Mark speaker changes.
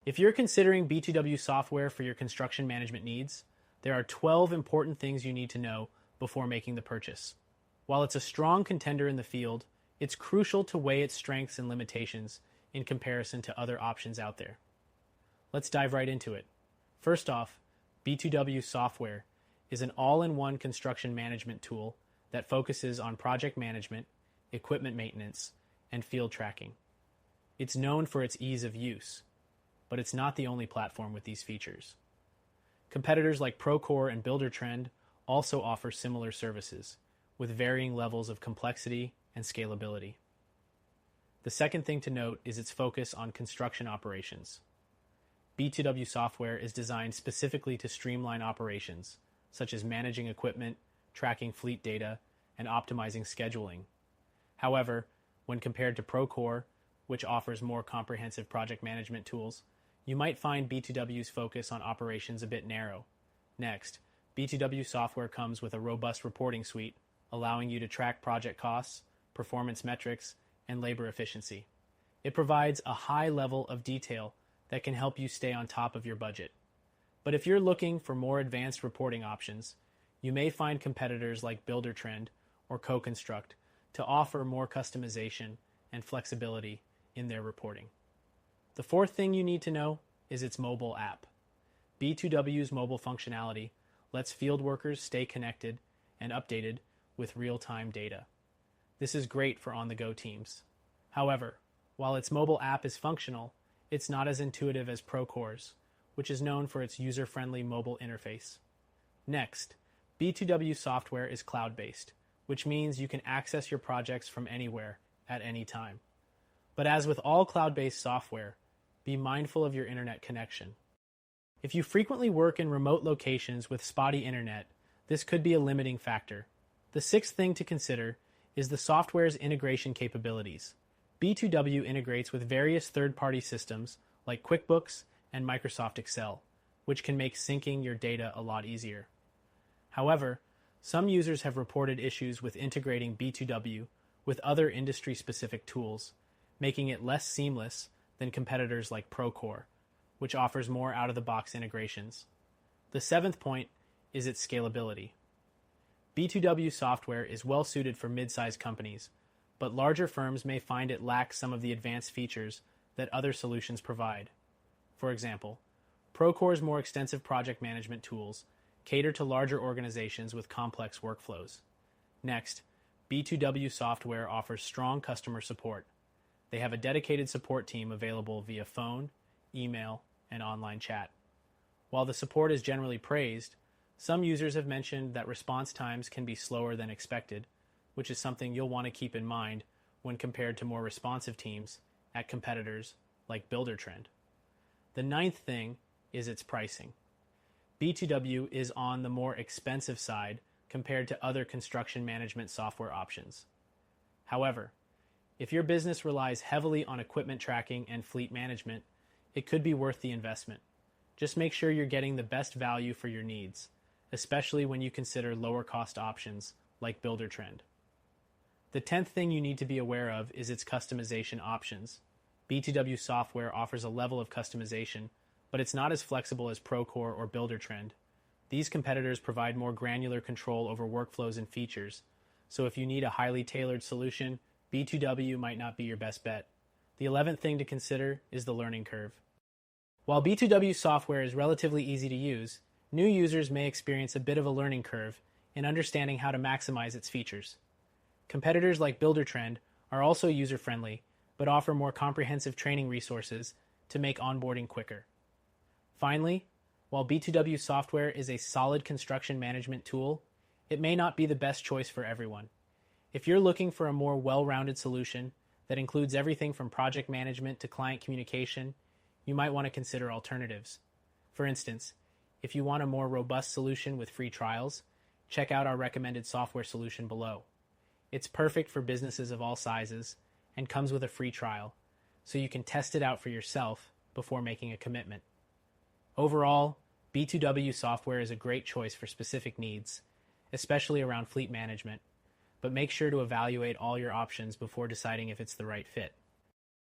Speaker 1: If you're considering B2W software for your construction management needs, there are 12 important things you need to know before making the purchase. While it's a strong contender in the field, it's crucial to weigh its strengths and limitations in comparison to other options out there. Let's dive right into it. First off, B2W software is an all-in-one construction management tool that focuses on project management, equipment maintenance, and field tracking. It's known for its ease of use, but it's not the only platform with these features. Competitors like Procore and Buildertrend also offer similar services, with varying levels of complexity and scalability. The second thing to note is its focus on construction operations. B2W software is designed specifically to streamline operations, such as managing equipment, tracking fleet data, and optimizing scheduling. However, when compared to Procore, which offers more comprehensive project management tools, you might find B2W's focus on operations a bit narrow. Next, B2W software comes with a robust reporting suite, allowing you to track project costs, performance metrics, and labor efficiency. It provides a high level of detail that can help you stay on top of your budget. But if you're looking for more advanced reporting options, you may find competitors like Buildertrend or CoConstruct to offer more customization and flexibility in their reporting. The fourth thing you need to know is its mobile app. B2W's mobile functionality lets field workers stay connected and updated with real-time data. This is great for on-the-go teams. However, while its mobile app is functional, it's not as intuitive as Procore's, which is known for its user-friendly mobile interface. Next, B2W software is cloud-based, which means you can access your projects from anywhere at any time. But as with all cloud-based software, be mindful of your internet connection. If you frequently work in remote locations with spotty internet, this could be a limiting factor. The sixth thing to consider is the software's integration capabilities. B2W integrates with various third-party systems like QuickBooks and Microsoft Excel, which can make syncing your data a lot easier. However, some users have reported issues with integrating B2W with other industry-specific tools, making it less seamless than competitors like Procore, which offers more out-of-the-box integrations. The seventh point is its scalability. B2W software is well suited for mid-sized companies, but larger firms may find it lacks some of the advanced features that other solutions provide. For example, Procore's more extensive project management tools cater to larger organizations with complex workflows. Next, B2W software offers strong customer support. They have a dedicated support team available via phone, email, and online chat. While the support is generally praised, some users have mentioned that response times can be slower than expected, which is something you'll want to keep in mind when compared to more responsive teams at competitors like Buildertrend. The ninth thing is its pricing. B2W is on the more expensive side compared to other construction management software options. However, if your business relies heavily on equipment tracking and fleet management, it could be worth the investment. Just make sure you're getting the best value for your needs, especially when you consider lower cost options like Buildertrend. The 10th thing you need to be aware of is its customization options. B2W software offers a level of customization, but it's not as flexible as Procore or Buildertrend. These competitors provide more granular control over workflows and features, so if you need a highly tailored solution, B2W might not be your best bet. The 11th thing to consider is the learning curve. While B2W software is relatively easy to use, new users may experience a bit of a learning curve in understanding how to maximize its features. Competitors like Buildertrend are also user-friendly, but offer more comprehensive training resources to make onboarding quicker. Finally, while B2W software is a solid construction management tool, it may not be the best choice for everyone. If you're looking for a more well-rounded solution that includes everything from project management to client communication, you might want to consider alternatives. For instance, if you want a more robust solution with free trials, check out our recommended software solution below. It's perfect for businesses of all sizes and comes with a free trial, so you can test it out for yourself before making a commitment. Overall, B2W software is a great choice for specific needs, especially around fleet management, but make sure to evaluate all your options before deciding if it's the right fit.